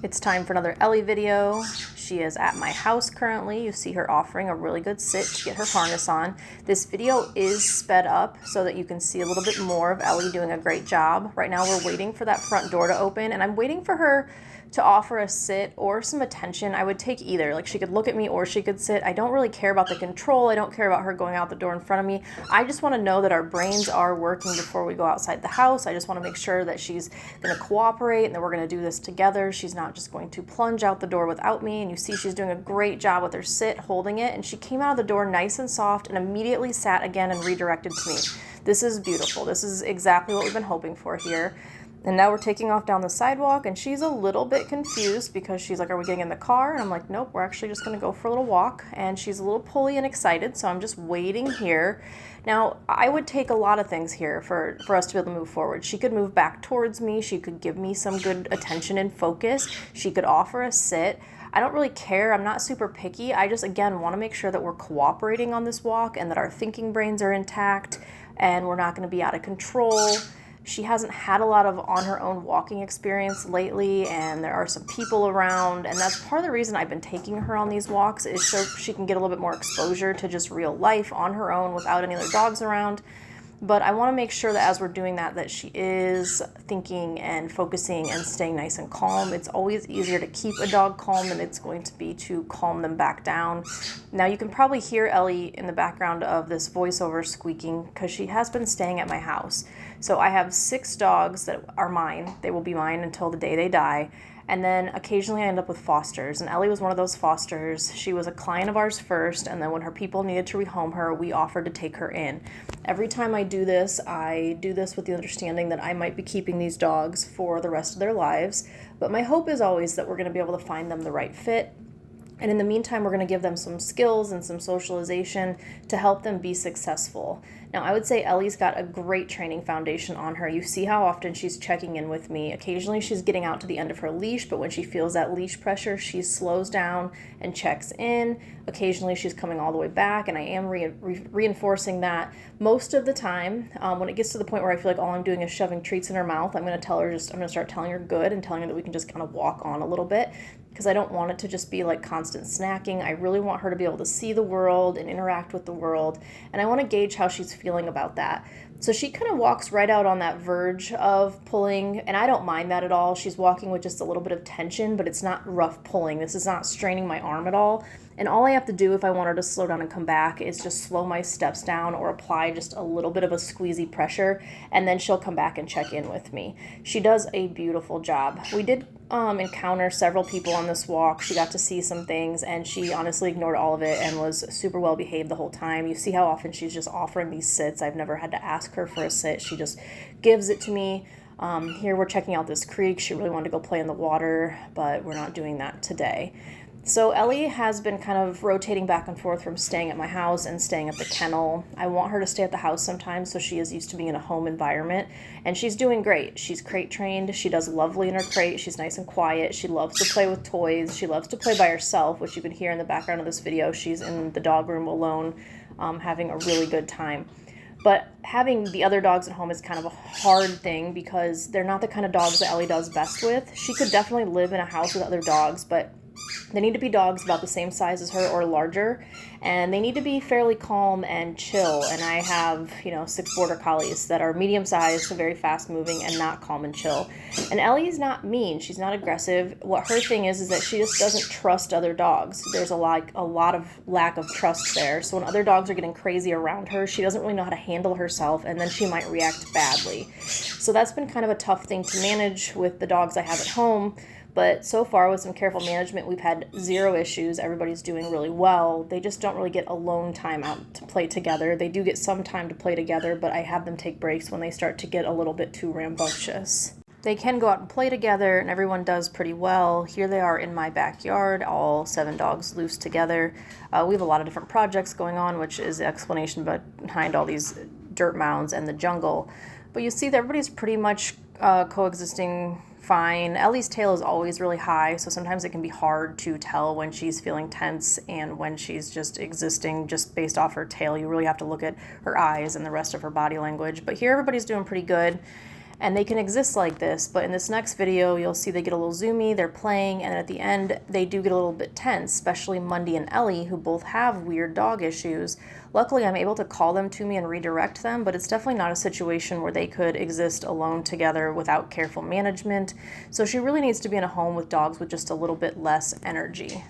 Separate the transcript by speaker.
Speaker 1: It's time for another Ellie video. She is at my house currently. You see her offering a really good sit to get her harness on. This video is sped up so that you can see a little bit more of Ellie doing a great job. Right now we're waiting for that front door to open, and I'm waiting for her to offer a sit or some attention. I would take either. Like, she could look at me or she could sit. I don't really care about the control. I don't care about her going out the door in front of me. I just want to know that our brains are working before we go outside the house. I just want to make sure that she's going to cooperate and that we're going to do this together. She's not just going to plunge out the door without me. And you see she's doing a great job with her sit, holding it. And she came out of the door nice and soft and immediately sat again and redirected to me. This is beautiful. This is exactly what we've been hoping for here. And now we're taking off down the sidewalk, and she's a little bit confused because she's like, are we getting in the car? And I'm like, nope, we're actually just going to go for a little walk. And she's a little pulley and excited, so I'm just waiting here. Now, I would take a lot of things here for us to be able to move forward. She could move back towards me. She could give me some good attention and focus. She could offer a sit. I don't really care. I'm not super picky. I just, again, want to make sure that we're cooperating on this walk and that our thinking brains are intact and we're not going to be out of control. She hasn't had a lot of on her own walking experience lately, and there are some people around, and that's part of the reason I've been taking her on these walks, is so she can get a little bit more exposure to just real life on her own without any other dogs around. But I want to make sure that as we're doing that she is thinking and focusing and staying nice and calm. It's always easier to keep a dog calm than it's going to be to calm them back down. Now you can probably hear Ellie in the background of this voiceover squeaking because she has been staying at my house. So I have 6 dogs that are mine. They will be mine until the day they die. And then occasionally I end up with fosters, and Ellie was one of those fosters. She was a client of ours first, and then when her people needed to rehome her, we offered to take her in. Every time I do this with the understanding that I might be keeping these dogs for the rest of their lives, but my hope is always that we're going to be able to find them the right fit. And in the meantime, we're going to give them some skills and some socialization to help them be successful. Now, I would say Ellie's got a great training foundation on her. You see how often she's checking in with me. Occasionally, she's getting out to the end of her leash, but when she feels that leash pressure, she slows down and checks in. Occasionally, she's coming all the way back, and I am reinforcing that. Most of the time, when it gets to the point where I feel like all I'm doing is shoving treats in her mouth, I'm going to start telling her good and telling her that we can just kind of walk on a little bit, because I don't want it to just be like constant snacking. I really want her to be able to see the world and interact with the world, and I want to gauge how she's feeling about that. So she kind of walks right out on that verge of pulling, and I don't mind that at all. She's walking with just a little bit of tension, but it's not rough pulling. This is not straining my arm at all. And all I have to do if I want her to slow down and come back is just slow my steps down or apply just a little bit of a squeezy pressure, and then she'll come back and check in with me. She does a beautiful job. We did encounter several people on this walk. She got to see some things, and she honestly ignored all of it and was super well behaved the whole time. You see how often she's just offering these sits. I've never had to ask her for a sit. She just gives it to me. Here we're checking out this creek. She really wanted to go play in the water, but we're not doing that today. So Ellie has been kind of rotating back and forth from staying at my house and staying at the kennel. I want her to stay at the house sometimes so she is used to being in a home environment, and she's doing great. She's crate trained. She does lovely in her crate. She's nice and quiet. She loves to play with toys. She loves to play by herself, which you can hear in the background of this video. She's in the dog room alone, having a really good time. But having the other dogs at home is kind of a hard thing because they're not the kind of dogs that Ellie does best with. She could definitely live in a house with other dogs, but they need to be dogs about the same size as her or larger, and they need to be fairly calm and chill. And I have, 6 border collies that are medium sized, so very fast moving and not calm and chill. And Ellie's not mean. She's not aggressive. What her thing is that she just doesn't trust other dogs. There's a lot of lack of trust there. So when other dogs are getting crazy around her, she doesn't really know how to handle herself, and then she might react badly. So that's been kind of a tough thing to manage with the dogs I have at home. But so far, with some careful management, we've had 0 issues. Everybody's doing really well. They just don't really get alone time out to play together. They do get some time to play together, but I have them take breaks when they start to get a little bit too rambunctious. They can go out and play together, and everyone does pretty well. Here they are in my backyard, all 7 dogs loose together. We have a lot of different projects going on, which is the explanation behind all these dirt mounds and the jungle. But you see that everybody's pretty much coexisting fine. Ellie's tail is always really high, so sometimes it can be hard to tell when she's feeling tense and when she's just existing just based off her tail. You really have to look at her eyes and the rest of her body language. But here everybody's doing pretty good. And they can exist like this, but in this next video, you'll see they get a little zoomy, they're playing, and at the end, they do get a little bit tense, especially Mundy and Ellie, who both have weird dog issues. Luckily, I'm able to call them to me and redirect them, but it's definitely not a situation where they could exist alone together without careful management. So she really needs to be in a home with dogs with just a little bit less energy.